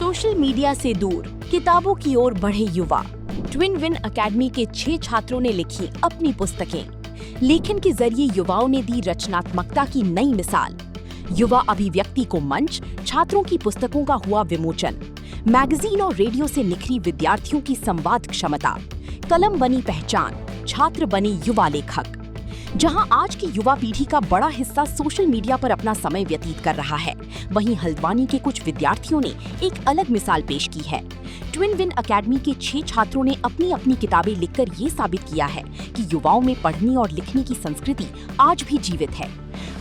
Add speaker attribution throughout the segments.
Speaker 1: Social media से दूर किताबों की ओर बढ़े युवा। ट्विन विन एकेडमी के 6 छात्रों ने लिखी अपनी पुस्तकें। लेखन के जरिए युवाओं ने दी रचनात्मकता की नई मिसाल। युवा अभिव्यक्ति को मंच, छात्रों की पुस्तकों का हुआ विमोचन। मैगजीन और रेडियो से निखरी विद्यार्थियों की संवाद क्षमता। कलम बनी पहचान, छात्र बने युवा लेखक। जहां आज की युवा पीढ़ी का बड़ा हिस्सा सोशल मीडिया पर अपना समय व्यतीत कर रहा है, वहीं हल्द्वानी के कुछ विद्यार्थियों ने एक अलग मिसाल पेश की है। ट्विन विन एकेडमी के 6 छात्रों ने अपनी अपनी किताबें लिखकर ये साबित किया है कि युवाओं में पढ़ने और लिखने की संस्कृति आज भी जीवित है।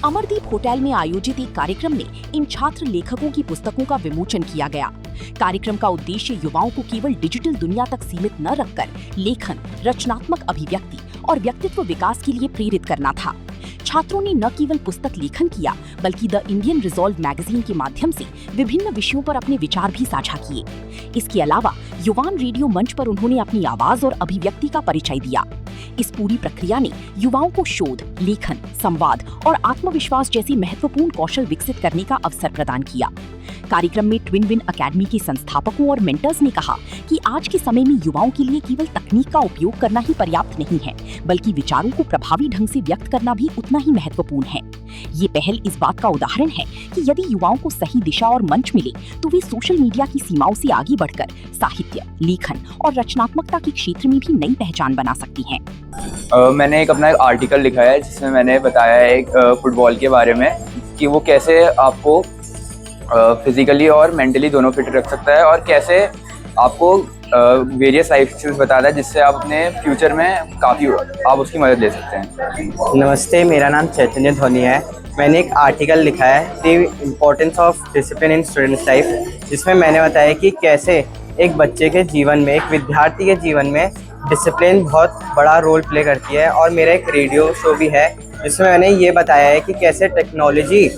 Speaker 1: अमरदीप होटल में आयोजित एक कार्यक्रम में इन छात्र लेखकों की पुस्तकों का विमोचन किया गया। कार्यक्रम का उद्देश्य युवाओं को केवल डिजिटल दुनिया तक सीमित न रखकर लेखन, रचनात्मक अभिव्यक्ति और व्यक्तित्व विकास के लिए प्रेरित करना था। छात्रों ने न केवल पुस्तक लेखन किया, बल्कि द इंडियन रिजॉल्व मैगजीन के माध्यम से विभिन्न विषयों पर अपने विचार भी साझा किए। इसके अलावा युवान रेडियो मंच पर उन्होंने अपनी आवाज और अभिव्यक्ति का परिचय दिया। इस पूरी प्रक्रिया ने युवाओं को शोध, लेखन, संवाद और आत्मविश्वास जैसी महत्वपूर्ण कौशल विकसित करने का अवसर प्रदान किया। कार्यक्रम में ट्विन विन एकेडमी के संस्थापकों और मेंटर्स ने कहा कि आज के समय में युवाओं के लिए केवल तकनीक का उपयोग करना ही पर्याप्त नहीं है, बल्कि विचारों को प्रभावी ढंग से व्यक्त करना भी उतना ही महत्वपूर्ण है। ये पहल इस बात का उदाहरण है कि यदि युवाओं को सही दिशा और मंच मिले तो वे सोशल मीडिया की सीमाओं से आगे बढ़कर साहित्य, लेखन और रचनात्मकता के क्षेत्र में भी नई पहचान बना सकती हैं।
Speaker 2: मैंने एक अपना आर्टिकल लिखा है जिसमें मैंने बताया है एक फुटबॉल के बारे में कि वो कैसे आपको फिजिकली और मेंटली दोनों फिट रख सकता है और कैसे आपको वेरियस लाइफ स्किल्स बताता है जिससे आप अपने फ्यूचर में काफ़ी आप उसकी मदद ले सकते हैं।
Speaker 3: नमस्ते, मेरा नाम चैतन्य धोनी है। मैंने एक आर्टिकल लिखा है the importance of discipline in students life, जिसमें मैंने बताया कि कैसे एक बच्चे के जीवन में, एक विद्यार्थी के जीवन में डिसिप्लिन बहुत बड़ा रोल प्ले करती है। और मेरा एक रेडियो शो भी है जिसमें मैंने ये बताया है कि कैसे टेक्नोलॉजी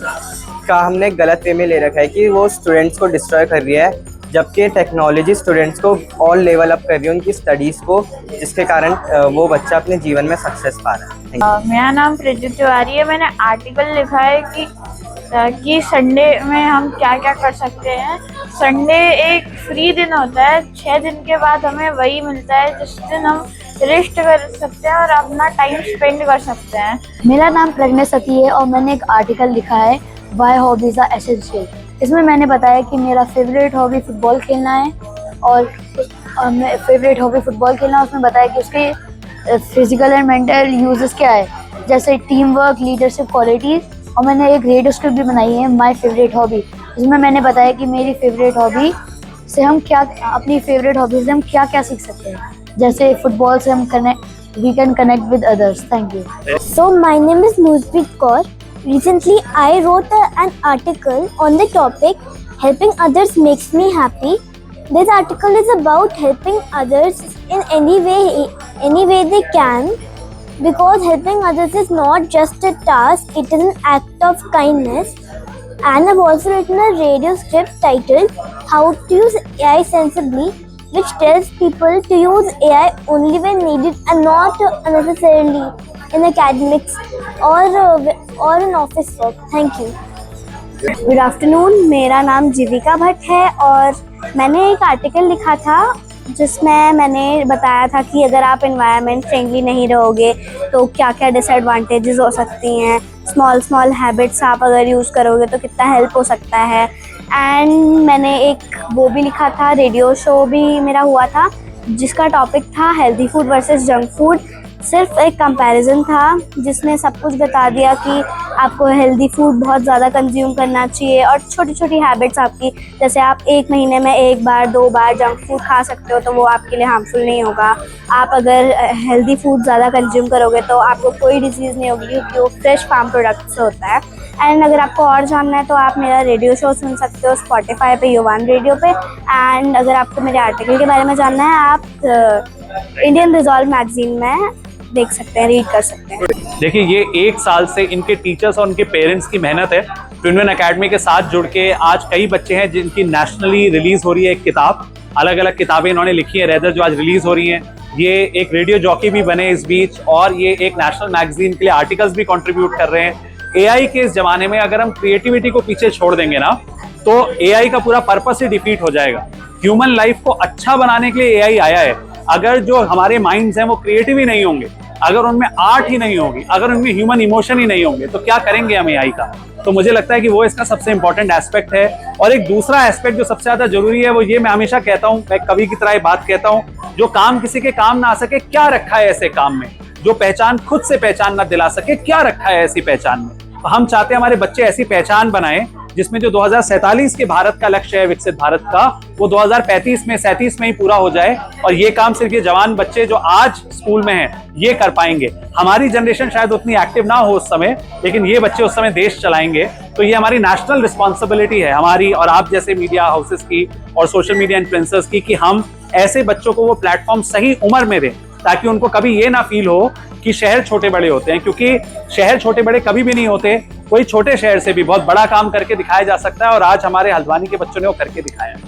Speaker 3: का हमने गलत वे में ले रखा है कि वो स्टूडेंट्स को डिस्ट्रॉय कर रही है, जबकि टेक्नोलॉजी स्टूडेंट्स को और लेवल अप कर रही है उनकी स्टडीज़ को, जिसके कारण वो बच्चा अपने जीवन में सक्सेस पा रहा है।
Speaker 4: मेरा नाम प्रज्योत तिवारी है। मैंने आर्टिकल लिखा है कि संडे में हम क्या क्या कर सकते हैं। संडे एक फ्री दिन होता है, 6 दिन के बाद हमें वही मिलता है जिस दिन हम रेस्ट कर सकते हैं और अपना टाइम स्पेंड कर सकते हैं।
Speaker 5: मेरा नाम प्रज्ञा सती है और मैंने एक आर्टिकल लिखा है वाई हॉबीज आर एसेंशियल। इसमें मैंने बताया कि मेरा फेवरेट हॉबी फुटबॉल खेलना है और फेवरेट हॉबी फुटबॉल खेलना। उसमें बताया कि उसके फिजिकल एंड मेंटल यूजेस क्या है, जैसे टीम वर्क, लीडरशिप क्वालिटीज़। और मैंने एक रेडियो स्क्रिप्ट भी बनाई है, माय फेवरेट हॉबी, जिसमें मैंने बताया कि मेरी फेवरेट हॉबी से हम क्या, अपनी फेवरेट हॉबी से हम क्या क्या सीख सकते हैं। जैसे फुटबॉल से हम we can connect with others. Thank you.
Speaker 6: So my name is Nuzpreet Kaur. Recently, I wrote an article on the topic helping others makes me happy. This article is about helping others in any way they can, because helping others is not just a task, it is an act of kindness. And I've also written a radio script titled How to Use AI Sensibly, which tells people to use AI only when needed and not unnecessarily in academics or in office work. Thank you.
Speaker 7: Good afternoon, मेरा नाम जीविका भट्ट है और मैंने एक article लिखा था जिसमें मैंने बताया था कि अगर आप एनवायरनमेंट फ्रेंडली नहीं रहोगे तो क्या क्या डिसएडवांटेजेस हो सकती हैं। स्मॉल हैबिट्स आप अगर यूज़ करोगे तो कितना हेल्प हो सकता है। एंड मैंने एक वो भी लिखा था, रेडियो शो भी मेरा हुआ था जिसका टॉपिक था healthy food versus junk food. सिर्फ एक कंपैरिजन था जिसने सब कुछ बता दिया कि आपको हेल्दी फूड बहुत ज़्यादा कंज्यूम करना चाहिए और छोटी छोटी हैबिट्स आपकी, जैसे आप 1 महीने में 1 बार 2 बार जंक फूड खा सकते हो तो वो आपके लिए हार्मफुल नहीं होगा। आप अगर हेल्दी फूड ज़्यादा कंज्यूम करोगे तो आपको कोई डिजीज़ नहीं होगी क्योंकि वो फ्रेश फार्म प्रोडक्ट से होता है। एंड अगर आपको और जानना है तो आप मेरा रेडियो शो सुन सकते हो स्पॉटिफाई पे, युवान रेडियो पे। एंड अगर आपको मेरे आर्टिकल के बारे में जानना है, आप इंडियन रिजॉल्व मैगजीन में देख सकते हैं, रीड कर सकते हैं।
Speaker 8: देखिए, ये 1 साल से इनके टीचर्स और उनके पेरेंट्स की मेहनत है। ट्विन विन एकेडमी के साथ जुड़ के आज कई बच्चे हैं जिनकी नेशनली रिलीज हो रही है एक किताब। अलग अलग किताबें इन्होंने लिखी है रेदर जो आज रिलीज हो रही हैं। ये एक रेडियो जॉकी भी बने इस बीच और ये एक नेशनल मैगजीन के लिए आर्टिकल्स भी कंट्रीब्यूट कर रहे हैं। एआई के इस जमाने में अगर हम क्रिएटिविटी को पीछे छोड़ देंगे ना तो AI का पूरा पर्पस ही डिफीट हो जाएगा। ह्यूमन लाइफ को अच्छा बनाने के लिए AI आया है। अगर जो हमारे माइंड्स हैं वो क्रिएटिव ही नहीं होंगे, अगर उनमें आर्ट ही नहीं होगी, अगर उनमें ह्यूमन इमोशन ही नहीं होंगे, तो क्या करेंगे हम AI का। तो मुझे लगता है कि वो इसका सबसे इंपॉर्टेंट एस्पेक्ट है। और एक दूसरा एस्पेक्ट जो सबसे ज्यादा जरूरी है वो ये, मैं हमेशा कहता हूँ, मैं कवि की तरह ये बात कहता हूँ, जो काम किसी के काम ना आ सके, क्या रखा है ऐसे काम में। जो पहचान खुद से पहचान ना दिला सके, क्या रखा है ऐसी पहचान में। तो हम चाहते हैं हमारे बच्चे ऐसी पहचान बनाएं जिसमें जो 2047 के भारत का लक्ष्य है, विकसित भारत का, वो 2035 में 37 में ही पूरा हो जाए। और ये काम सिर्फ ये जवान बच्चे जो आज स्कूल में हैं ये कर पाएंगे। हमारी जनरेशन शायद उतनी एक्टिव ना हो उस समय, लेकिन ये बच्चे उस समय देश चलाएंगे। तो ये हमारी नेशनल रिस्पॉन्सिबिलिटी है, हमारी और आप जैसे मीडिया हाउसेस की और सोशल मीडिया इन्फ्लुएंसर्स की, कि हम ऐसे बच्चों को वो प्लेटफॉर्म सही उम्र में दें, ताकि उनको कभी ये ना फील हो कि शहर छोटे बड़े होते हैं, क्योंकि शहर छोटे बड़े कभी भी नहीं होते। कोई छोटे शहर से भी बहुत बड़ा काम करके दिखाया जा सकता है, और आज हमारे हल्द्वानी के बच्चों ने वो करके दिखाया है।